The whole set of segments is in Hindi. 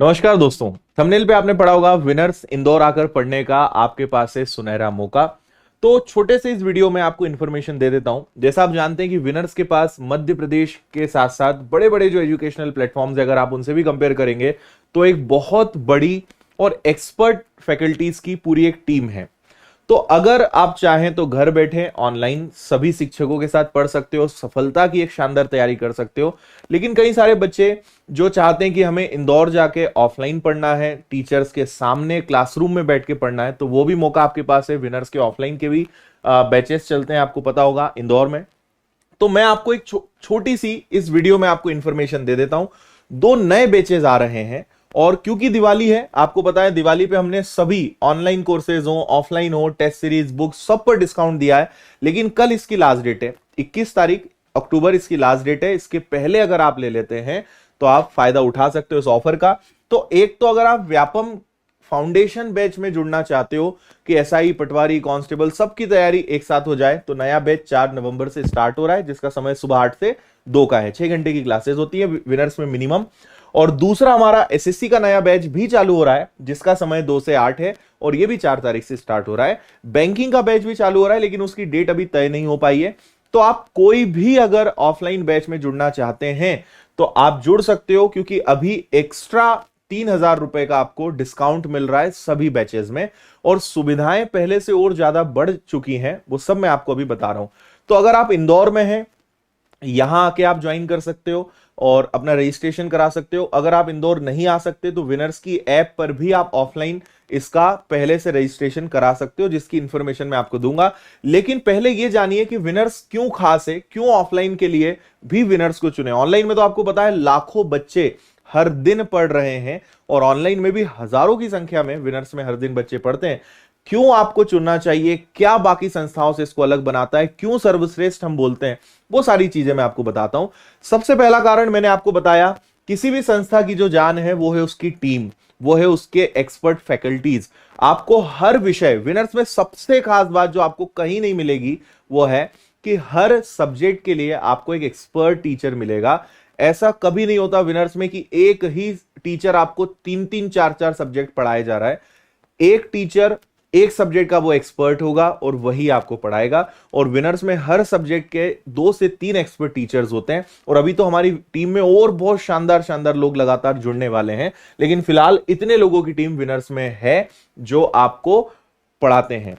नमस्कार दोस्तों। थंबनेल पे आपने पढ़ा होगा विनर्स इंदौर आकर पढ़ने का आपके पास है सुनहरा मौका। तो छोटे से इस वीडियो में आपको इन्फॉर्मेशन दे देता हूं। जैसा आप जानते हैं कि विनर्स के पास मध्य प्रदेश के साथ साथ बड़े बड़े जो एजुकेशनल प्लेटफॉर्म्स है, अगर आप उनसे भी कंपेयर करेंगे तो एक बहुत बड़ी और एक्सपर्ट फैकल्टीज की पूरी एक टीम है। तो अगर आप चाहें तो घर बैठे ऑनलाइन सभी शिक्षकों के साथ पढ़ सकते हो, सफलता की एक शानदार तैयारी कर सकते हो। लेकिन कई सारे बच्चे जो चाहते हैं कि हमें इंदौर जाके ऑफलाइन पढ़ना है, टीचर्स के सामने क्लासरूम में बैठ के पढ़ना है, तो वो भी मौका आपके पास है। विनर्स के ऑफलाइन के भी बैचेस चलते हैं, आपको पता होगा, इंदौर में। तो मैं आपको एक छोटी सी इस वीडियो में आपको इंफॉर्मेशन दे देता हूं। दो नए बैचेज आ रहे हैं और क्योंकि दिवाली है, आपको पता है दिवाली पे हमने सभी ऑनलाइन कोर्सेज हो, ऑफलाइन हो, टेस्ट सीरीज, बुक सब पर डिस्काउंट दिया है। लेकिन कल इसकी लास्ट डेट है, 21 तारीख अक्टूबर इसकी लास्ट डेट है। इसके पहले अगर आप ले लेते हैं तो आप फायदा उठा सकते हो इस ऑफर का। तो एक तो अगर आप व्यापम फाउंडेशन बैच में जुड़ना चाहते हो कि एसआई, पटवारी, कांस्टेबल सबकी तैयारी एक साथ हो जाए, तो नया बैच 4 नवंबर से स्टार्ट हो रहा है, जिसका समय सुबह 8 से 2 का है। 6 घंटे की क्लासेस होती है विनर्स में मिनिमम। और दूसरा हमारा एसएससी का नया बैच भी चालू हो रहा है, जिसका समय 2 से 8 है और यह भी 4 तारीख से स्टार्ट हो रहा है। बैंकिंग का बैच भी चालू हो रहा है, लेकिन उसकी डेट अभी तय नहीं हो पाई है। तो आप कोई भी अगर ऑफलाइन बैच में जुड़ना चाहते हैं तो आप जुड़ सकते हो, क्योंकि अभी एक्स्ट्रा 3,000 रुपए का आपको डिस्काउंट मिल रहा है सभी बैचेस में। और सुविधाएं पहले से और ज्यादा बढ़ चुकी हैं, वो सब मैं आपको अभी बता रहा हूं। तो अगर आप इंदौर में हैं, यहां आके आप ज्वाइन कर सकते हो और अपना रजिस्ट्रेशन करा सकते हो। अगर आप इंदौर नहीं आ सकते तो विनर्स की ऐप पर भी आप ऑफलाइन इसका पहले से रजिस्ट्रेशन करा सकते हो, जिसकी इंफॉर्मेशन मैं आपको दूंगा। लेकिन पहले यह जानिए कि विनर्स क्यों खास है, क्यों ऑफलाइन के लिए भी विनर्स को चुने। ऑनलाइन में तो आपको पता है लाखों बच्चे हर दिन पढ़ रहे हैं और ऑनलाइन में भी हजारों की संख्या में विनर्स में हर दिन बच्चे पढ़ते हैं। क्यों आपको चुनना चाहिए, क्या बाकी संस्थाओं से इसको अलग बनाता है, क्यों सर्वश्रेष्ठ हम बोलते हैं, वो सारी चीजें मैं आपको बताता हूं। सबसे पहला कारण मैंने आपको बताया, किसी भी संस्था की जो जान है वो है उसकी टीम, वो है उसके एक्सपर्ट फैकल्टीज। आपको हर विषय, विनर्स में सबसे खास बात जो आपको कहीं नहीं मिलेगी वो है कि हर सब्जेक्ट के लिए आपको एक एक्सपर्ट टीचर मिलेगा। ऐसा कभी नहीं होता विनर्स में कि एक ही टीचर आपको 3-3, 4-4 सब्जेक्ट पढ़ाए जा रहा है। एक टीचर एक सब्जेक्ट का वो एक्सपर्ट होगा और वही आपको पढ़ाएगा। और विनर्स में हर सब्जेक्ट के 2 से 3 एक्सपर्ट टीचर्स होते हैं। और अभी तो हमारी टीम में और बहुत शानदार शानदार लोग लगातार जुड़ने वाले हैं, लेकिन फिलहाल इतने लोगों की टीम विनर्स में है जो आपको पढ़ाते हैं।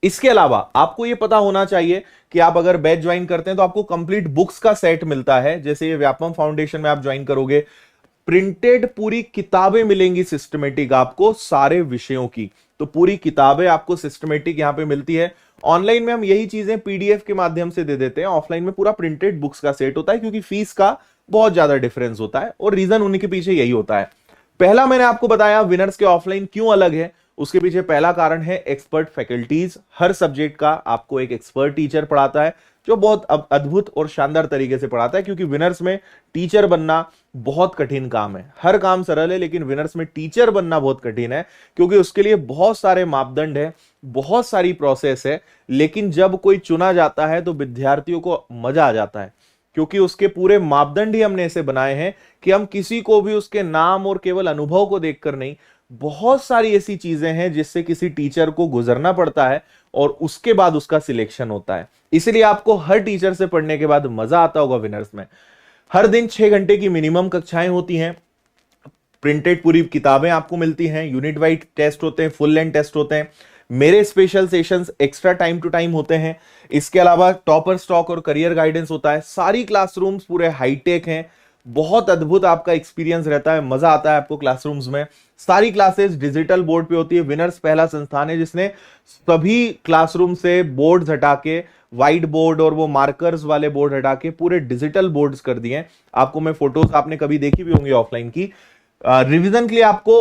इसके अलावा आपको यह पता होना चाहिए कि आप अगर बैच ज्वाइन करते हैं तो आपको कंप्लीट बुक्स का सेट मिलता है। जैसे ये व्यापम फाउंडेशन में आप ज्वाइन करोगे, प्रिंटेड पूरी किताबें मिलेंगी सिस्टमेटिक आपको सारे विषयों की। तो पूरी किताबें आपको सिस्टमेटिक यहां पे मिलती है। ऑनलाइन में हम यही चीजें पीडीएफ के माध्यम से दे देते हैं, ऑफलाइन में पूरा प्रिंटेड बुक्स का सेट होता है, क्योंकि फीस का बहुत ज्यादा डिफरेंस होता है और रीजन उन्हीं के पीछे यही होता है। पहला मैंने आपको बताया विनर्स के ऑफलाइन क्यों अलग है, उसके पीछे पहला कारण है एक्सपर्ट फैकल्टीज। हर सब्जेक्ट का आपको एक एक्सपर्ट टीचर पढ़ाता है, जो बहुत अद्भुत और शानदार तरीके से पढ़ाता है। क्योंकि विनर्स में टीचर बनना बहुत कठिन काम है, हर काम सरल है, लेकिन विनर्स में टीचर बनना बहुत कठिन है, क्योंकि उसके लिए बहुत सारे मापदंड है, बहुत सारी प्रोसेस है। लेकिन जब कोई चुना जाता है तो विद्यार्थियों को मजा आ जाता है, क्योंकि उसके पूरे मापदंड ही हमने ऐसे बनाए हैं कि हम किसी को भी उसके नाम और केवल अनुभव को देखकर नहीं, बहुत सारी ऐसी चीजें हैं जिससे किसी टीचर को गुजरना पड़ता है और उसके बाद उसका सिलेक्शन होता है। इसलिए आपको हर टीचर से पढ़ने के बाद मजा आता होगा विनर्स में। हर दिन 6 घंटे की मिनिमम कक्षाएं होती हैं, प्रिंटेड पूरी किताबें आपको मिलती हैं, यूनिट वाइज टेस्ट होते हैं, फुल लेंथ टेस्ट होते हैं, मेरे special sessions extra time to time होते हैं। इसके अलावा टॉपर स्टॉक और करियर गाइडेंस होता है। सारी क्लासरूम्स पूरे हाईटेक हैं, बहुत अद्भुत आपका एक्सपीरियंस रहता है, मजा आता है आपको क्लासरूम्स में। सारी क्लासेस डिजिटल बोर्ड पे होती है। विनर्स पहला संस्थान है जिसने सभी क्लासरूम से बोर्ड हटा के, व्हाइट बोर्ड और वो मार्कर्स वाले बोर्ड हटा के पूरे डिजिटल बोर्ड्स कर दिए हैं। आपको मैं फोटोज आपने कभी देखी भी होंगी ऑफलाइन की। रिवीजन के लिए आपको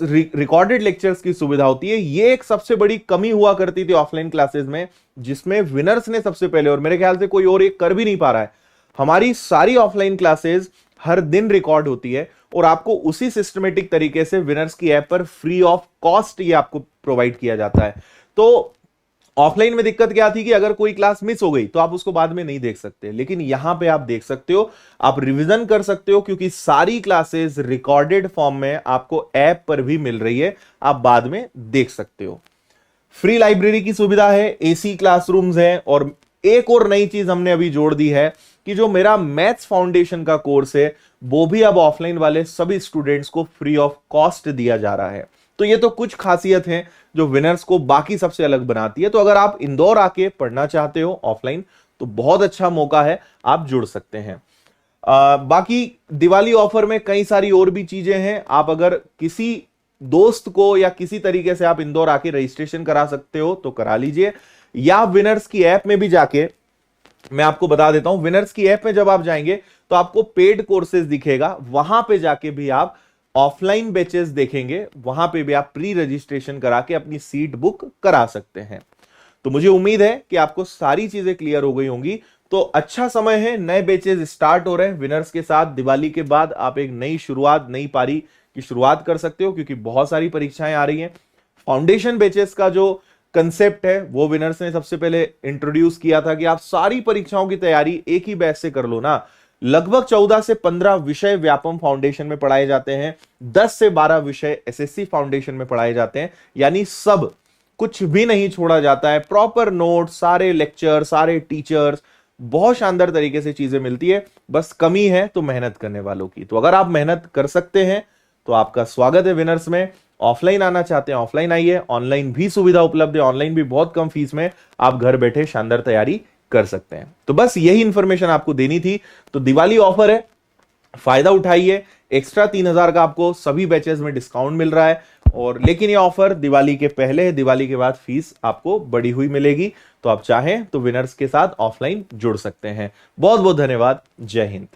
रिकॉर्डेड लेक्चर्स की सुविधा होती है। ये एक सबसे बड़ी कमी हुआ करती थी ऑफलाइन क्लासेस में, जिसमें विनर्स ने सबसे पहले, और मेरे ख्याल से कोई और एक कर भी नहीं पा रहा है, हमारी सारी ऑफलाइन क्लासेस हर दिन रिकॉर्ड होती है और आपको उसी सिस्टमेटिक तरीके से विनर्स की ऐप पर फ्री ऑफ कॉस्ट ये आपको प्रोवाइड किया जाता है। तो ऑफलाइन में दिक्कत क्या थी कि अगर कोई क्लास मिस हो गई तो आप उसको बाद में नहीं देख सकते, लेकिन यहां पे आप देख सकते हो, आप रिवीजन कर सकते हो, क्योंकि सारी क्लासेस रिकॉर्डेड फॉर्म में आपको ऐप पर भी मिल रही है, आप बाद में देख सकते हो। फ्री लाइब्रेरी की सुविधा है, एसी क्लासरूम्स है, और एक और नई चीज हमने अभी जोड़ दी है कि जो मेरा मैथ्स फाउंडेशन का कोर्स है वो भी अब ऑफलाइन वाले सभी स्टूडेंट्स को फ्री ऑफ कॉस्ट दिया जा रहा है। तो ये तो कुछ खासियत है जो विनर्स को बाकी सबसे अलग बनाती है। तो अगर आप इंदौर आके पढ़ना चाहते हो ऑफलाइन तो बहुत अच्छा मौका है, आप जुड़ सकते हैं। बाकी दिवाली ऑफर में कई सारी और भी चीजें हैं। आप अगर किसी दोस्त को या किसी तरीके से आप इंदौर आके रजिस्ट्रेशन करा सकते हो तो करा लीजिए, या विनर्स की ऐप में भी जाके, मैं आपको बता देता हूं, विनर्स की ऐप में जब आप जाएंगे तो आपको पेड कोर्सेज दिखेगा, वहां पे जाके भी आप ऑफलाइन बैचेस देखेंगे, वहां पे भी आप प्री रजिस्ट्रेशन करा के अपनी सीट बुक करा सकते हैं। तो मुझे उम्मीद है कि आपको सारी चीजें क्लियर हो गई होंगी। तो अच्छा समय है, नए बैचेस स्टार्ट हो रहे हैं विनर्स के साथ। दिवाली के बाद आप एक नई शुरुआत, नई पारी की शुरुआत कर सकते हो, क्योंकि बहुत सारी परीक्षाएं आ रही हैं। फाउंडेशन बैचेस का जो कंसेप्ट है वो विनर्स ने सबसे पहले इंट्रोड्यूस किया था कि आप सारी परीक्षाओं की तैयारी एक ही बैच से कर लो ना। लगभग 14 से 15 विषय व्यापम फाउंडेशन में पढ़ाए जाते हैं, 10 से 12 विषय एसएससी फाउंडेशन में पढ़ाए जाते हैं, यानी सब कुछ भी नहीं छोड़ा जाता है। प्रॉपर नोट, सारे लेक्चर, सारे टीचर्स, बहुत शानदार तरीके से चीजें मिलती है। बस कमी है तो मेहनत करने वालों की। तो अगर आप मेहनत कर सकते हैं तो आपका स्वागत है विनर्स में। ऑफलाइन आना चाहते हैं ऑफलाइन आइए, ऑनलाइन भी सुविधा उपलब्ध है, ऑनलाइन भी बहुत कम फीस में आप घर बैठे शानदार तैयारी कर सकते हैं। तो बस यही इंफॉर्मेशन आपको देनी थी। तो दिवाली ऑफर है, फायदा उठाइए। एक्स्ट्रा 3000 का आपको सभी बैचेस में डिस्काउंट मिल रहा है, और लेकिन ये ऑफर दिवाली के पहले है, दिवाली के बाद फीस आपको बढ़ी हुई मिलेगी। तो आप चाहें तो विनर्स के साथ ऑफलाइन जुड़ सकते हैं। बहुत बहुत धन्यवाद। जय हिंद।